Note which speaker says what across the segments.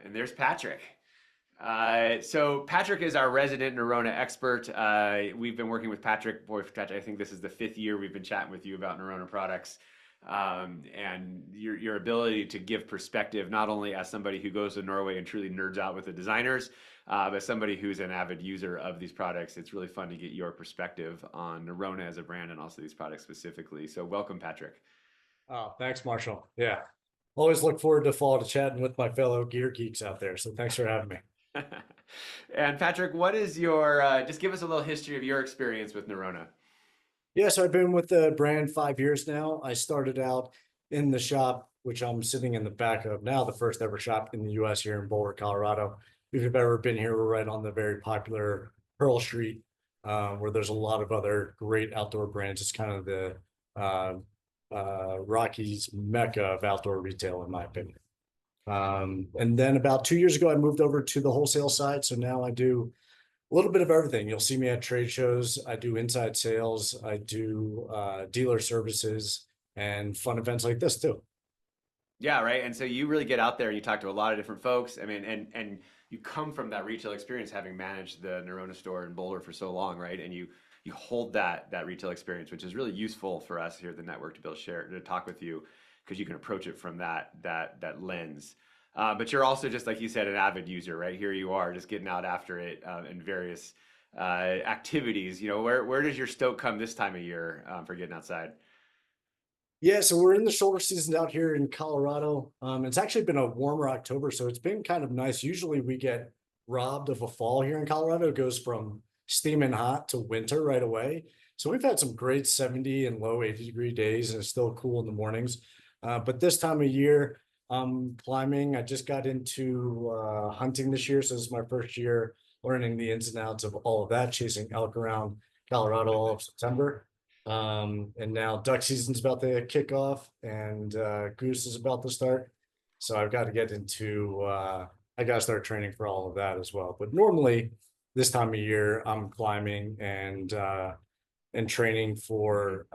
Speaker 1: And there's Patrick. So Patrick is our resident Norrøna expert. We've been working with Patrick. Boy, Patrick, I think this is the fifth year we've been chatting with you about Norrøna products. And your ability to give perspective, not only as somebody who goes to Norway and truly nerds out with the designers, but somebody who's an avid user of these products. It's really fun to get your perspective on Norrøna as a brand and also these products specifically. So welcome, Patrick.
Speaker 2: Oh, thanks, Marshall. Yeah. Always look forward to fall to chatting with my fellow gear geeks out there. So thanks for having me.
Speaker 1: And Patrick, what is your, just give us a little history of your experience with Norrøna.
Speaker 2: Yeah, so I've been with the brand 5 years now. I started out in the shop, which I'm sitting in the back of now, the first ever shop in the US here in Boulder, Colorado. If you've ever been here, we're right on the very popular Pearl Street, where there's a lot of other great outdoor brands. It's kind of the Rockies mecca of outdoor retail, in my opinion. And then about 2 years ago, I moved over to the wholesale side. So now I do a little bit of everything. You'll see me at trade shows. I do inside sales. I do dealer services and fun events like this too.
Speaker 1: Yeah, right. And so you really get out there and you talk to a lot of different folks. I mean, and you come from that retail experience, having managed the Norrøna store in Boulder for so long, right? And you hold that retail experience, which is really useful for us here at the network to be able to share, to talk with you, because you can approach it from that lens. But you're also, just like you said, an avid user, right? Here you are, just getting out after it in various activities. You know, where does your stoke come this time of year for getting outside?
Speaker 2: Yeah, so we're in the shoulder season out here in Colorado. It's actually been a warmer October, so it's been kind of nice. Usually we get robbed of a fall here in Colorado. It goes from steaming hot to winter right away. So we've had some great 70 and low 80-degree days, and it's still cool in the mornings. But this time of year, climbing. I just got into hunting this year, so this is my first year learning the ins and outs of all of that, chasing elk around Colorado all of September. And now duck season's about to kick off, and goose is about to start. So I've got to get into I got to start training for all of that as well. But normally this time of year, I'm climbing and training for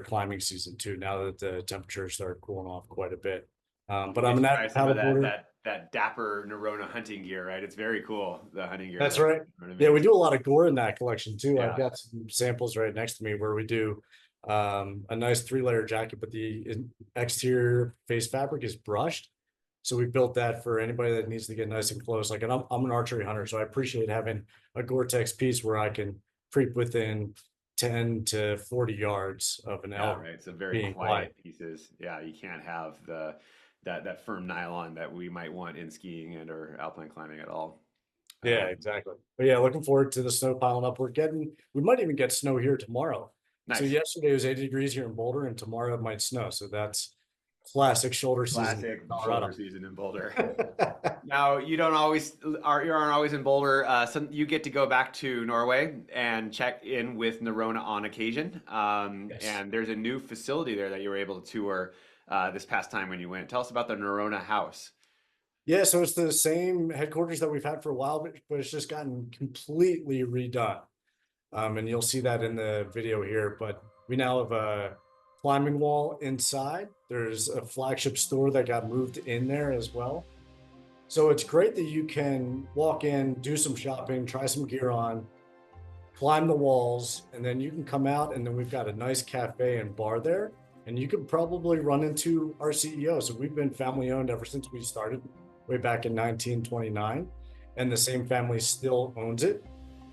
Speaker 2: climbing season too. Now that the temperatures start cooling off quite a bit. But I'm
Speaker 1: Get
Speaker 2: an
Speaker 1: to try
Speaker 2: avid
Speaker 1: some of
Speaker 2: paddleboarder.
Speaker 1: that dapper Norrøna hunting gear, right? It's very cool, the hunting gear
Speaker 2: That's
Speaker 1: that
Speaker 2: right.
Speaker 1: Norrøna
Speaker 2: Yeah, we
Speaker 1: makes.
Speaker 2: do a lot of gore in that collection too. I've
Speaker 1: Yeah.
Speaker 2: got some samples right next to me where we do a nice 3-layer jacket, but the exterior face fabric is brushed. So we built that for anybody that needs to get nice and close. Like, and I'm an archery hunter, so I appreciate having a GORE-TEX piece where I can creep within 10 to 40 yards of an
Speaker 1: Yeah,
Speaker 2: elk
Speaker 1: right. So very
Speaker 2: being quiet.
Speaker 1: quiet pieces. Yeah, you can't have that firm nylon that we might want in skiing and or alpine climbing at all.
Speaker 2: Yeah,
Speaker 1: Um,
Speaker 2: exactly. But yeah, looking forward to the snow piling up. We might even get snow here tomorrow. So
Speaker 1: nice.
Speaker 2: yesterday was 80 degrees here in Boulder, and tomorrow it might snow. So that's classic shoulder season in
Speaker 1: Classic shoulder
Speaker 2: Colorado.
Speaker 1: season in Boulder. Now you don't always you aren't always in Boulder. You get to go back to Norway and check in with Norrøna on occasion.
Speaker 2: Yes.
Speaker 1: And there's a new facility there that you were able to tour this past time when you went. Tell us about the Norrøna house.
Speaker 2: Yeah, so it's the same headquarters that we've had for a while, but it's just gotten completely redone. And you'll see that in the video here. But we now have a climbing wall inside. There's a flagship store that got moved in there as well. So it's great that you can walk in, do some shopping, try some gear on, climb the walls, and then you can come out, and then we've got a nice cafe and bar there. And you could probably run into our CEO. So we've been family owned ever since we started way back in 1929, and the same family still owns it.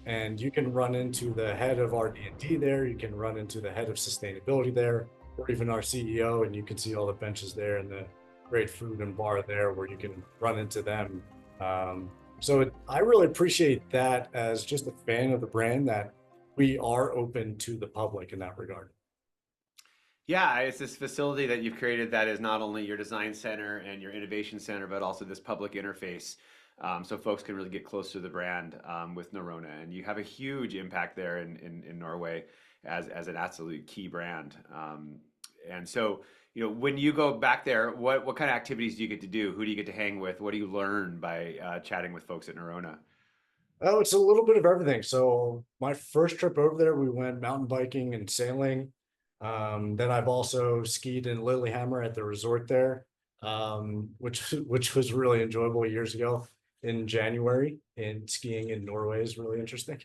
Speaker 2: And you can run into the head of RD&D there. You can run into the head of sustainability there, or even our CEO, and you can see all the benches there and the great food and bar there where you can run into them. I really appreciate that as just a fan of the brand, that we are open to the public in that regard.
Speaker 1: Yeah, it's this facility that you've created that is not only your design center and your innovation center, but also this public interface. So folks can really get close to the brand with Norrøna. And you have a huge impact there in Norway as an absolute key brand. And so, you know, when you go back there, what kind of activities do you get to do? Who do you get to hang with? What do you learn by chatting with folks at Norrøna?
Speaker 2: Oh, it's a little bit of everything. So my first trip over there, we went mountain biking and sailing. Then I've also skied in Lillehammer at the resort there. which was really enjoyable years ago in January, and skiing in Norway is really interesting.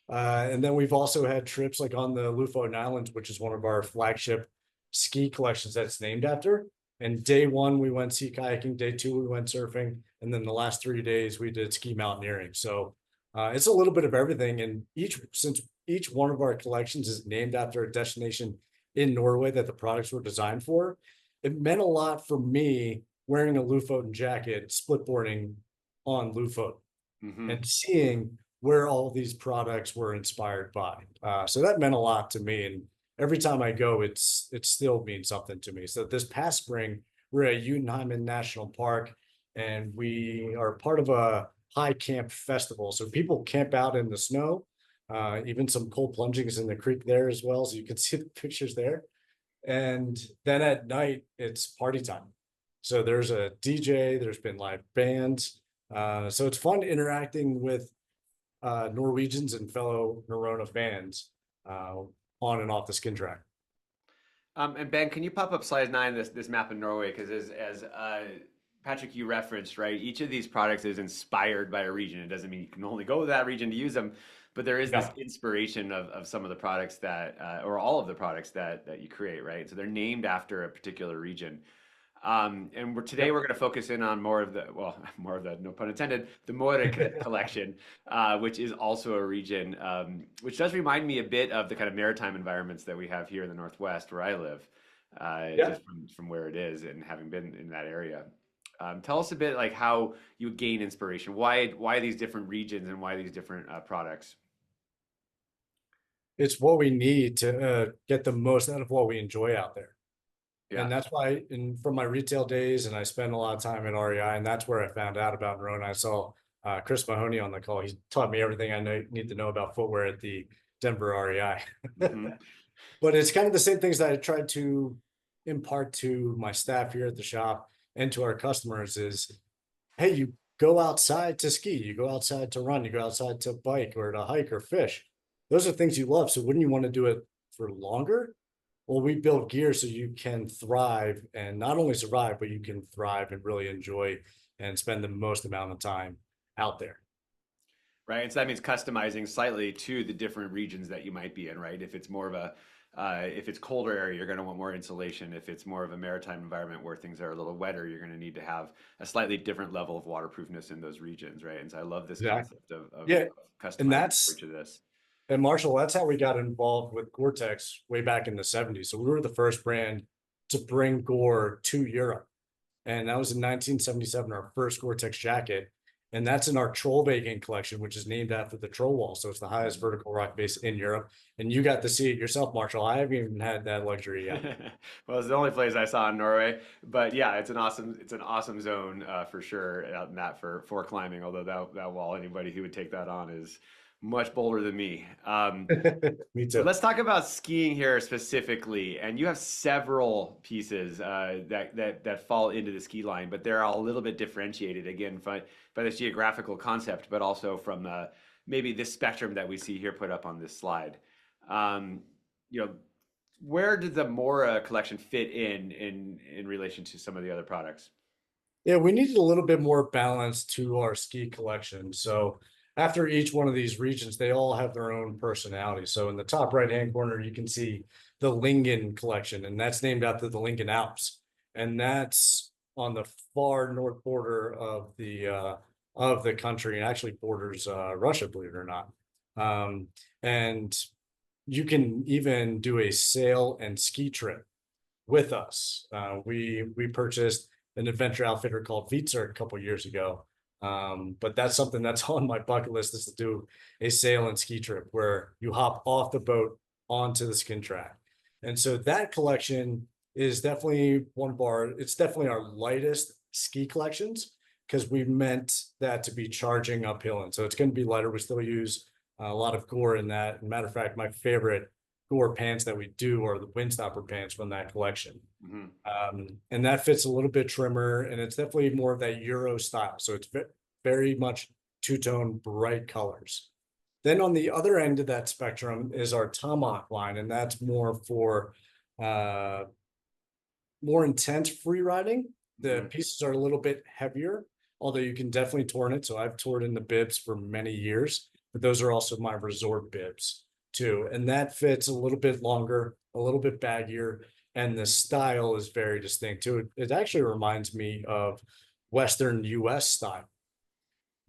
Speaker 2: And then we've also had trips like on the Lofoten Islands, which is one of our flagship ski collections that's named after. And day one, we went sea kayaking. Day two, we went surfing. And then the last 3 days, we did ski mountaineering. So it's a little bit of everything. And since each one of our collections is named after a destination in Norway that the products were designed for, it meant a lot for me wearing a Lofoten jacket, splitboarding on Lofoten, and seeing where all these products were inspired by. So that meant a lot to me. And every time I go, it still means something to me. So this past spring, we're at Jotunheimen National Park, and we are part of a high camp festival. So people camp out in the snow, even some cold plungings in the creek there as well. So you can see the pictures there. And then at night, it's party time. So there's a DJ, there's been live bands. So it's fun interacting with Norwegians and fellow Norrøna fans on and off the skin track.
Speaker 1: And Ben, can you pop up slide 9, this map in Norway? Because as Patrick, you referenced, right, each of these products is inspired by a region. It doesn't mean you can only go to that region to use them, but there is this inspiration of some of the products that, or all of the products that you create, right? So they're named after a particular region. And today we're going to focus in on more of the, no pun intended, the More collection, which is also a region, which does remind me a bit of the kind of maritime environments that we have here in the Northwest where I live, just from where it is and having been in that area. Tell us a bit like how you gain inspiration. Why these different regions and why these different products?
Speaker 2: It's what we need to get the most out of what we enjoy out there.
Speaker 1: Yeah.
Speaker 2: And that's why from my retail days, and I spend a lot of time at REI, and that's where I found out about Norrøna. I saw Chris Mahoney on the call. He taught me everything I need to know about footwear at the Denver REI. But it's kind of the same things that I tried to impart to my staff here at the shop and to our customers is, hey, you go outside to ski, you go outside to run, you go outside to bike or to hike or fish. Those are things you love. So wouldn't you want to do it for longer? Well, we build gear so you can thrive and not only survive, but you can thrive and really enjoy and spend the most amount of time out there.
Speaker 1: Right. And so that means customizing slightly to the different regions that you might be in, right? If it's more of a, if it's colder area, you're going to want more insulation. If it's more of a maritime environment where things are a little wetter, you're going to need to have a slightly different level of waterproofness in those regions, right? And so I love this concept of customizing for each of this.
Speaker 2: And Marshall, that's how we got involved with GORE-TEX way back in the 70s. So we were the first brand to bring Gore to Europe. And that was in 1977, our first GORE-TEX jacket. And that's in our Trollveggen collection, which is named after the troll wall. So it's the highest vertical rock base in Europe. And you got to see it yourself, Marshall. I haven't even had that luxury yet.
Speaker 1: Well, it's the only place I saw in Norway. But yeah, it's an awesome zone for sure out in that for climbing. Although that wall, anybody who would take that on is much bolder than me.
Speaker 2: Me too.
Speaker 1: So let's talk about skiing here specifically. And you have several pieces that fall into the ski line, but they're all a little bit differentiated again by this geographical concept, but also from maybe this spectrum that we see here put up on this slide. Where did the More collection fit in relation to some of the other products?
Speaker 2: Yeah, we needed a little bit more balance to our ski collection. So after each one of these regions, they all have their own personality. So in the top right-hand corner, you can see the Lingen collection, and that's named after the Lingen Alps. And that's on the far north border of the country, and actually borders Russia, believe it or not. And you can even do a sail and ski trip with us. We purchased an adventure outfitter called Vitzer a couple years ago. But that's something that's on my bucket list, is to do a sail and ski trip where you hop off the boat onto the skin track. And so that collection is definitely it's definitely our lightest ski collections, because we meant that to be charging uphill. And so it's going to be lighter. We still use a lot of Gore in that. As a matter of fact, my favorite Gore pants that we do are the Windstopper pants from that collection. And that fits a little bit trimmer, and it's definitely more of that Euro style. So it's very much two-tone bright colors. Then on the other end of that spectrum is our Tomahawk line, and that's more for more intense free riding. The
Speaker 1: Mhm.
Speaker 2: pieces are a little bit heavier, although you can definitely torn it. So I've toured in the bibs for many years, but those are also my resort bibs too. And that fits a little bit longer, a little bit baggier, and the style is very distinct too. It actually reminds me of Western US style.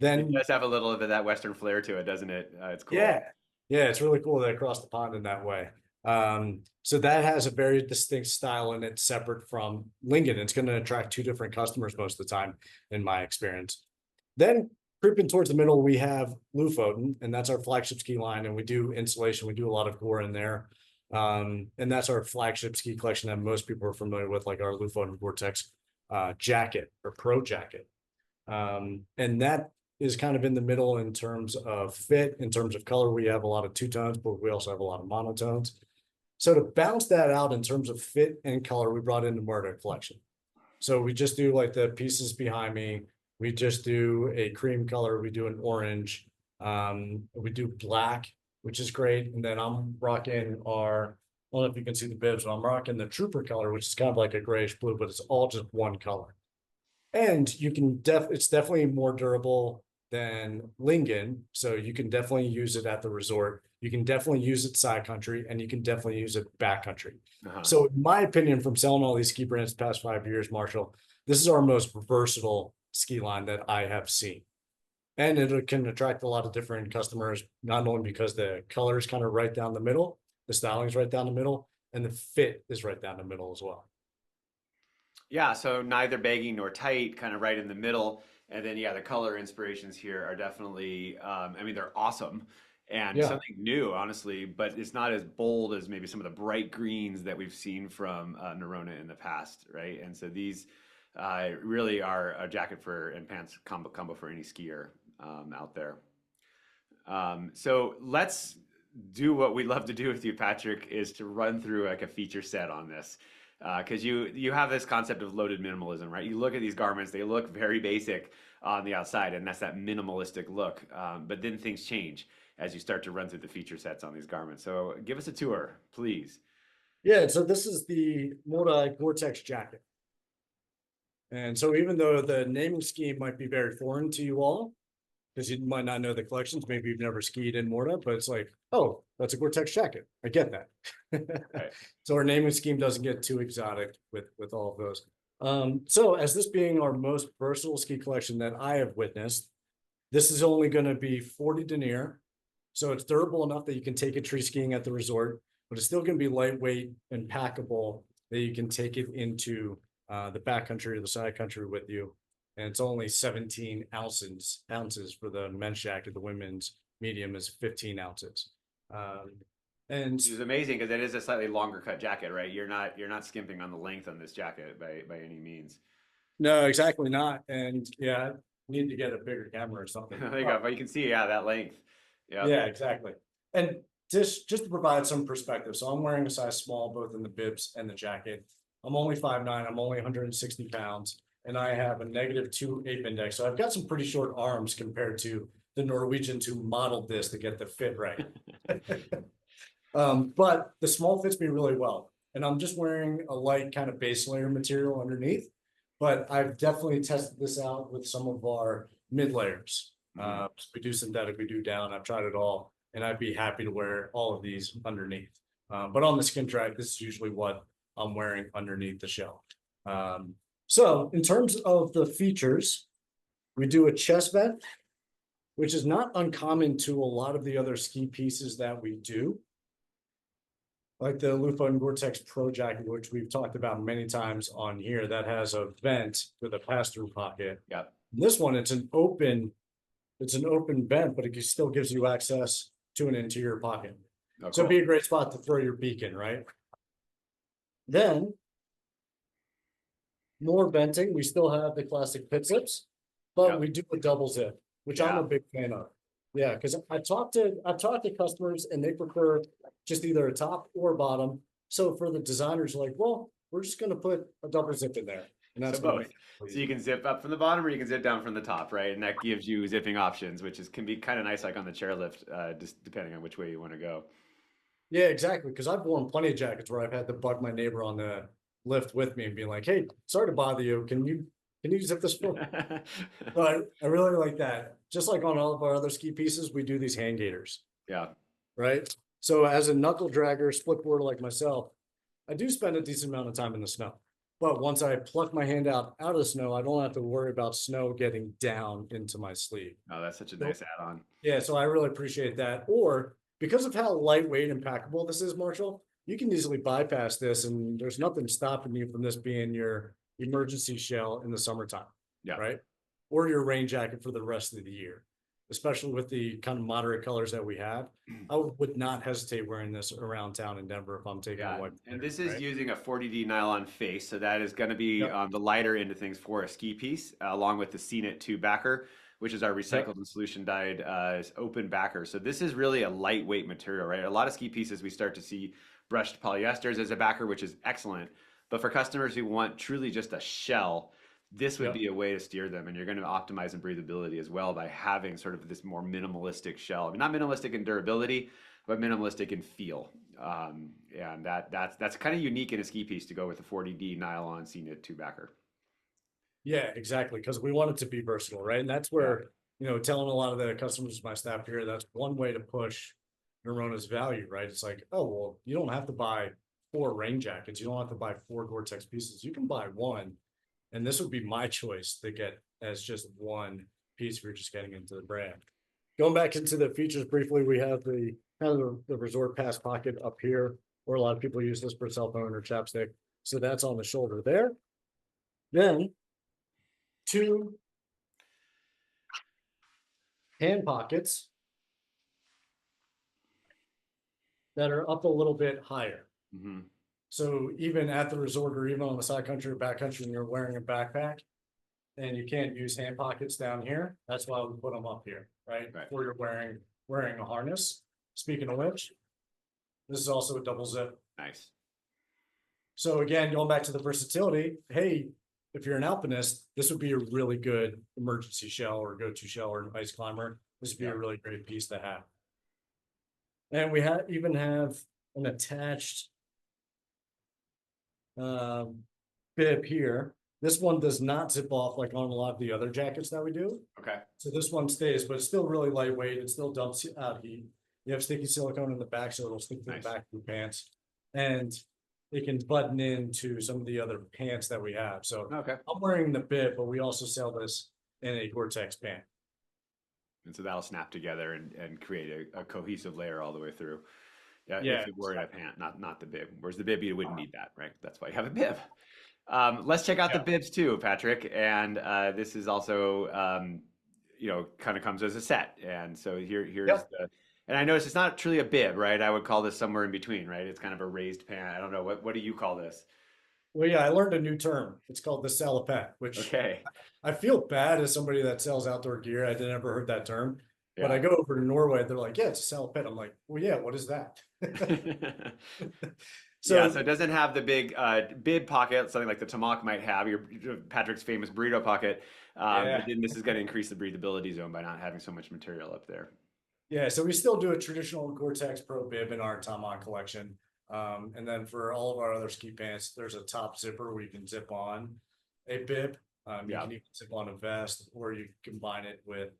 Speaker 1: It
Speaker 2: Then
Speaker 1: does have a little bit of that Western flair to it, doesn't it? It's cool.
Speaker 2: yeah. Yeah, it's really cool that I crossed the pond in that way. So that has a very distinct style and it's separate from Lincoln. It's going to attract two different customers most of the time, in my experience. Then creeping towards the middle, we have Lofoten, and that's our flagship ski line. And we do insulation, we do a lot of gore in there. And that's our flagship ski collection that most people are familiar with, like our Lofoten GORE-TEX jacket or pro jacket. And that is kind of in the middle in terms of fit, in terms of color. We have a lot of two tones, but we also have a lot of monotones. So to balance that out in terms of fit and color, we brought in the Murder collection. So we just do like the pieces behind me. We just do a cream color. We do an orange. We do black, which is great. And then I'm rocking our, I don't know if you can see the bibs, but I'm rocking the Trooper color, which is kind of like a grayish blue, but it's all just one color. And you can it's definitely more durable than Lingen. So you can definitely use it at the resort. You can definitely use it side country and you can definitely use it back country. So in my opinion, from selling all these ski brands the past 5 years, Marshall, this is our most versatile ski line that I have seen. And it can attract a lot of different customers, not only because the color is kind of right down the middle, the styling is right down the middle, and the fit is right down the middle as well.
Speaker 1: Yeah, so neither baggy nor tight, kind of right in the middle. And then, yeah, the color inspirations here are definitely, I mean, they're awesome and
Speaker 2: Yeah.
Speaker 1: something new, honestly, but it's not as bold as maybe some of the bright greens that we've seen from Norrøna in the past, right? And so these really are a jacket for and pants combo for any skier out there. So let's do what we love to do with you, Patrick, is to run through like a feature set on this. Because you have this concept of loaded minimalism, right? You look at these garments; they look very basic on the outside, and that's that minimalistic look. But then things change as you start to run through the feature sets on these garments. So give us a tour, please.
Speaker 2: Yeah, so this is the Mora GORE-TEX jacket. And so even though the naming scheme might be very foreign to you all, because you might not know the collections, maybe you've never skied in Morta, but it's like, oh, that's a GORE-TEX jacket. I get that.
Speaker 1: Right.
Speaker 2: So our naming scheme doesn't get too exotic with all of those. So as this being our most versatile ski collection that I have witnessed, this is only going to be 40 denier. So it's durable enough that you can take it tree skiing at the resort, but it's still going to be lightweight and packable that you can take it into the backcountry or the side country with you. And it's only 17 ounces for the men's jacket. The women's medium is 15 ounces. And
Speaker 1: Which is amazing because it is a slightly longer cut jacket, right? You're not skimping on the length on this jacket by any means.
Speaker 2: no, exactly not. And yeah, I need to get a bigger camera or something.
Speaker 1: There you go. But you can see, yeah, that length. Yeah.
Speaker 2: Yeah, exactly. And just to provide some perspective, so I'm wearing a size small both in the bibs and the jacket. I'm only 5'9", I'm only 160 pounds, and I have a -2 ape index. So I've got some pretty short arms compared to the Norwegians who modeled this to get the fit right. But the small fits me really well. And I'm just wearing a light kind of base layer material underneath, but I've definitely tested this out with some of our mid layers. We do synthetic, we do down. I've tried it all, and I'd be happy to wear all of these underneath. But on the skin track, this is usually what I'm wearing underneath the shell. So in terms of the features, we do a chest vent, which is not uncommon to a lot of the other ski pieces that we do. Like the Lofoten GORE-TEX Pro jacket, which we've talked about many times on here, that has a vent with a pass-through pocket.
Speaker 1: Yep.
Speaker 2: This one, it's an open vent, but it still gives you access to an interior pocket.
Speaker 1: Oh,
Speaker 2: So
Speaker 1: cool.
Speaker 2: it'd be a great spot to throw your beacon, right? Then more venting. We still have the classic pit zips, but
Speaker 1: Yep.
Speaker 2: we do a double zip, which I'm
Speaker 1: Yeah.
Speaker 2: a big fan of. Yeah, because I've talked to customers and they prefer just either a top or bottom. So for the designers, like, well, we're just going to put a double zip in there, and that's
Speaker 1: So
Speaker 2: gonna
Speaker 1: both.
Speaker 2: make it
Speaker 1: So you can zip up from the bottom or you can zip down from the top, right? And that gives you zipping options, which can be kind of nice, like on the chairlift, just depending on which way you want to go.
Speaker 2: Yeah, exactly. Because I've worn plenty of jackets where I've had to bug my neighbor on the lift with me and being like, hey, sorry to bother you. Can you zip this for me? But I really like that. Just like on all of our other ski pieces, we do these hand gaiters,
Speaker 1: Yeah.
Speaker 2: right? So as a knuckle dragger, split boarder like myself, I do spend a decent amount of time in the snow. But once I pluck my hand out of the snow, I don't have to worry about snow getting down into my sleeve.
Speaker 1: Oh, that's such a
Speaker 2: So
Speaker 1: nice add-on.
Speaker 2: yeah, so I really appreciate that. Or because of how lightweight and packable this is, Marshall, you can easily bypass this, and there's nothing stopping you from this being your emergency shell in the summertime,
Speaker 1: Yeah.
Speaker 2: right? Or your rain jacket for the rest of the year, especially with the kind of moderate colors that we have. I would not hesitate wearing this around town in Denver if I'm taking a
Speaker 1: Yeah,
Speaker 2: white.
Speaker 1: and this is
Speaker 2: Right?
Speaker 1: using a 40D nylon face, so that is going to be
Speaker 2: Yep.
Speaker 1: the lighter end of things for a ski piece, along with the CNIT 2 backer, which is our
Speaker 2: Yep.
Speaker 1: recycled and solution dyed open backer. So this is really a lightweight material, right? A lot of ski pieces we start to see brushed polyesters as a backer, which is excellent. But for customers who want truly just a shell, this would
Speaker 2: Yep.
Speaker 1: be a way to steer them, and you're going to optimize in breathability as well by having sort of this more minimalistic shell. I mean, not minimalistic in durability, but minimalistic in feel. And that's kind of unique in a ski piece to go with a 40D nylon CNIT 2 backer.
Speaker 2: Yeah, exactly. Because we want it to be versatile, right? And that's
Speaker 1: Yeah.
Speaker 2: where, telling a lot of the customers, my staff here, that's one way to push Norrøna's value, right? It's like, oh, well, you don't have to buy 4 rain jackets. You don't have to buy 4 GORE-TEX pieces. You can buy one. And this would be my choice to get as just one piece if you're just getting into the brand. Going back into the features briefly, we have the kind of the resort pass pocket up here, where a lot of people use this for cell phone or chapstick. So that's on the shoulder there. Then 2 hand pockets that are up a little bit higher.
Speaker 1: Mm-hmm.
Speaker 2: So even at the resort or even on the side country or back country, and you're wearing a backpack, and you can't use hand pockets down here. That's why we put them up here, right?
Speaker 1: Right.
Speaker 2: Where you're wearing a harness. Speaking of which, this is also a double zip.
Speaker 1: Nice.
Speaker 2: So again, going back to the versatility, hey, if you're an alpinist, this would be a really good emergency shell or go-to shell or an ice climber. This would be a really great piece to have. And we even have an attached bib here. This one does not zip off like on a lot of the other jackets that we do.
Speaker 1: Okay.
Speaker 2: So this one stays, but it's still really lightweight. It still dumps out heat. You have sticky silicone in the back, so it'll stick to the back of your pants. And it can button into some of the other pants that we have. So
Speaker 1: Okay.
Speaker 2: I'm wearing the bib, but we also sell this in a GORE-TEX pant.
Speaker 1: And so that'll snap together and create a cohesive layer all the way through. Yeah,
Speaker 2: Yeah,
Speaker 1: if it were a pant, not the bib. Whereas the bib, you wouldn't need that, right? That's why you have a bib. Let's check out the bibs too, Patrick. And this is also, kind of comes as a set. And so here's the, and I notice it's not truly a bib, right? I would call this somewhere in between, right? It's kind of a raised pant. I don't know. What do you call this?
Speaker 2: Well, yeah, I learned a new term. It's called the salopette, which
Speaker 1: Okay.
Speaker 2: I feel bad as somebody that sells outdoor gear. I never heard that term. But I
Speaker 1: Yeah.
Speaker 2: go over to Norway, they're like, yeah, it's a salopette. I'm like, well, yeah, what is that?
Speaker 1: So it doesn't have the big bib pocket, something like the Tamok might have, your Patrick's famous burrito pocket. But then this is going to increase the breathability zone by not having so much material up there.
Speaker 2: Yeah, so we still do a traditional GORE-TEX Pro bib in our Tamok collection. And then for all of our other ski pants, there's a top zipper where you can zip on a bib. You can even zip on a vest, or you combine it with,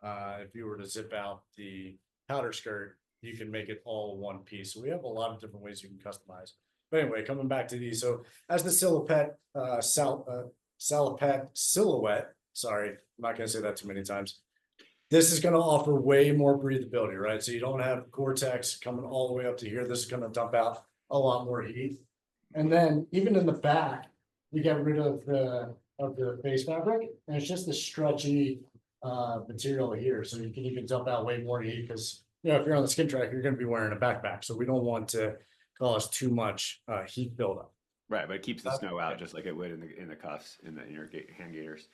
Speaker 2: if you were to zip out the powder skirt, you can make it all one piece. So we have a lot of different ways you can customize. But anyway, coming back to these. So as the salopette, salopette silhouette, sorry, I'm not going to say that too many times. This is going to offer way more breathability, right? So you don't have GORE-TEX coming all the way up to here. This is going to dump out a lot more heat. And then even in the back, we get rid of the face fabric, and it's just the stretchy material here. So you can even dump out way more heat because, if you're on the skin track, you're going to be wearing a backpack. So we don't want to cause too much heat buildup.
Speaker 1: Right, but it keeps the snow out just like it would in the cuffs in your hand gaiters.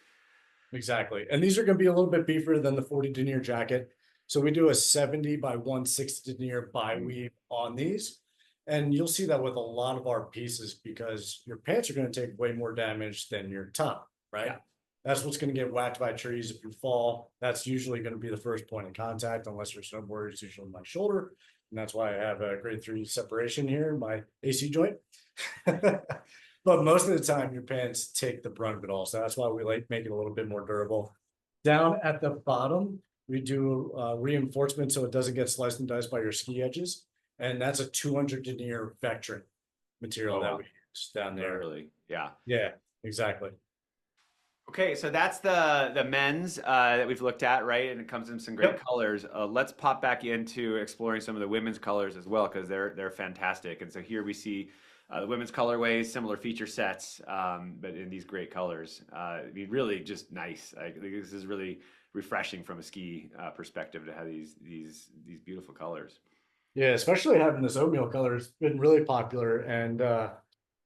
Speaker 2: Exactly. And these are going to be a little bit beefier than the 40 denier jacket. So we do a 70 by 160 denier bi-weave on these. And you'll see that with a lot of our pieces because your pants are going to take way more damage than your top, right?
Speaker 1: Yeah.
Speaker 2: That's what's going to get whacked by trees if you fall. That's usually going to be the first point of contact, unless you're snowboarder, it's usually my shoulder. And that's why I have a grade 3 separation here in my AC joint. But most of the time, your pants take the brunt of it all. So that's why we like make it a little bit more durable. Down at the bottom, we do reinforcement so it doesn't get sliced and diced by your ski edges. And that's a 200 denier Vectrin material
Speaker 1: Oh,
Speaker 2: that
Speaker 1: wow.
Speaker 2: we use down there.
Speaker 1: Really? Yeah.
Speaker 2: Yeah, exactly.
Speaker 1: Okay, so that's the men's that we've looked at, right? And it comes in some great
Speaker 2: Yep.
Speaker 1: colors. Let's pop back into exploring some of the women's colors as well, because they're fantastic. And so here we see the women's colorways, similar feature sets, but in these great colors. I mean, really just nice. I think this is really refreshing from a ski perspective to have these beautiful colors.
Speaker 2: Yeah, especially having this oatmeal color has been really popular. And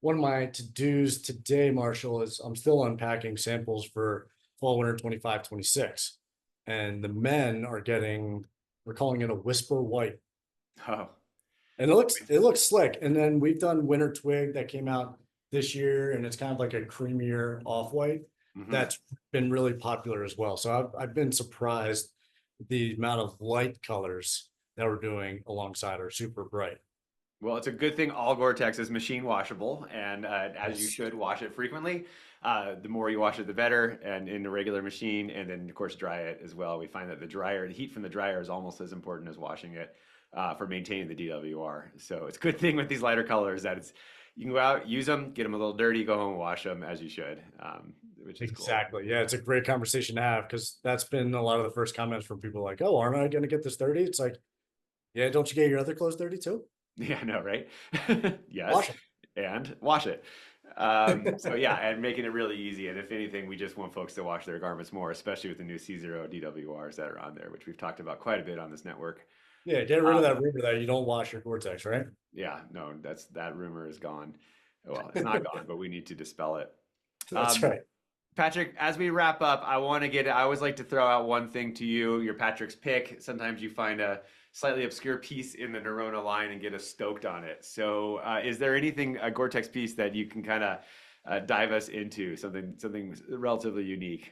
Speaker 2: one of my to-dos today, Marshall, is I'm still unpacking samples for fall winter 25, 26. And the men are getting, we're calling it a whisper white.
Speaker 1: Oh,
Speaker 2: And it looks slick. And then we've done winter twig that came out this year, and it's kind of like a creamier off-white.
Speaker 1: hmm.
Speaker 2: That's been really popular as well. So I've been surprised the amount of light colors that we're doing alongside are super bright.
Speaker 1: Well, it's a good thing all Gore-Tex is machine washable, and as you
Speaker 2: Yes.
Speaker 1: should wash it frequently. The more you wash it, the better, and in a regular machine, and then of course dry it as well. We find that the heat from the dryer is almost as important as washing it for maintaining the DWR. So it's a good thing with these lighter colors that you can go out, use them, get them a little dirty, go home and wash them as you should, which is cool.
Speaker 2: Exactly. Yeah, it's a great conversation to have because that's been a lot of the first comments from people like, "Oh, aren't I going to get this dirty?" It's like, yeah, don't you get your other clothes dirty too?
Speaker 1: Yeah, no, right?
Speaker 2: Wash
Speaker 1: Yes, and wash it. So
Speaker 2: them.
Speaker 1: yeah, and making it really easy. And if anything, we just want folks to wash their garments more, especially with the new C0 DWRs that are on there, which we've talked about quite a bit on this network.
Speaker 2: Yeah, get rid of
Speaker 1: Um,
Speaker 2: that rumor that you don't wash your Gore-Tex, right?
Speaker 1: yeah, no, that rumor is gone. Well, it's not gone, but we need to dispel it.
Speaker 2: That's
Speaker 1: Um,
Speaker 2: right.
Speaker 1: Patrick, as we wrap up, I always like to throw out one thing to you, your Patrick's pick. Sometimes you find a slightly obscure piece in the Norrøna line and get us stoked on it. So, is there anything, a Gore-Tex piece that you can kind of dive us into, something relatively unique?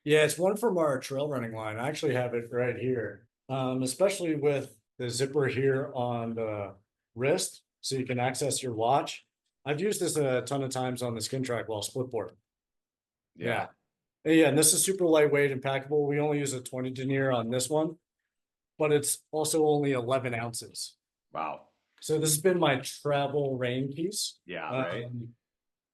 Speaker 2: Yeah, it's one from our trail running line. I actually have it right here. Especially with the zipper here on the wrist, so you can access your watch. I've used this a ton of times on the skin track while split board.
Speaker 1: Yeah.
Speaker 2: Yeah. Yeah, and this is super lightweight and packable. We only use a 20 denier on this one, but it's also only 11 ounces.
Speaker 1: Wow.
Speaker 2: So this has been my travel rain piece.
Speaker 1: Yeah, right.
Speaker 2: Um,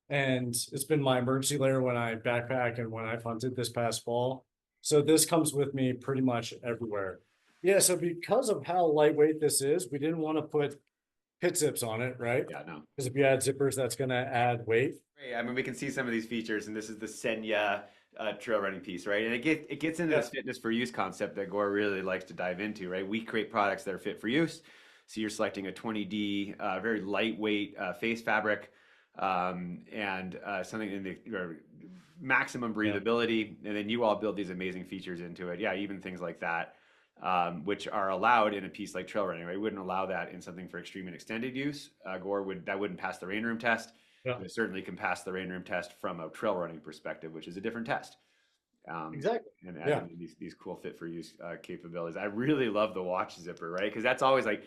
Speaker 2: and it's been my emergency layer when I backpack and when I've hunted this past fall. So this comes with me pretty much everywhere. Yeah, so because of how lightweight this is, we didn't want to put pit zips on it, right?
Speaker 1: Yeah, no.
Speaker 2: Because if you add zippers, that's going to add weight.
Speaker 1: Great. I mean, we can see some of these features, and this is the Senya trail running piece, right? And it gets into
Speaker 2: Yeah,
Speaker 1: this fitness for use concept that Gore really likes to dive into, right? We create products that are fit for use. So you're selecting a 20D, very lightweight face fabric, and something in the maximum
Speaker 2: yeah,
Speaker 1: breathability, and then you all build these amazing features into it. Yeah, even things like that. Which are allowed in a piece like trail running, right? We wouldn't allow that in something for extreme and extended use. That wouldn't pass the rain room test,
Speaker 2: yeah,
Speaker 1: but it certainly can pass the rain room test from a trail running perspective, which is a different test. Um,
Speaker 2: exactly.
Speaker 1: and
Speaker 2: Yeah,
Speaker 1: adding in these cool fit for use capabilities. I really love the watch zipper, right? Because that's always like,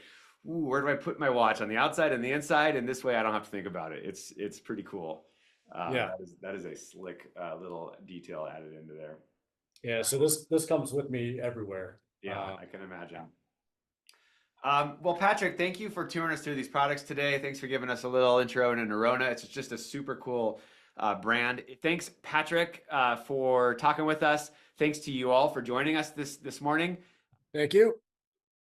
Speaker 1: ooh, where do I put my watch, on the outside and the inside? And this way, I don't have to think about it. It's pretty cool.
Speaker 2: yeah,
Speaker 1: That is a slick little detail added into there.
Speaker 2: yeah. So this comes with me everywhere.
Speaker 1: Yeah, I can imagine.
Speaker 2: Yeah.
Speaker 1: Well, Patrick, thank you for touring us through these products today. Thanks for giving us a little intro into Norrøna. It's just a super cool brand. Thanks, Patrick, for talking with us. Thanks to you all for joining us this morning.
Speaker 2: Thank you.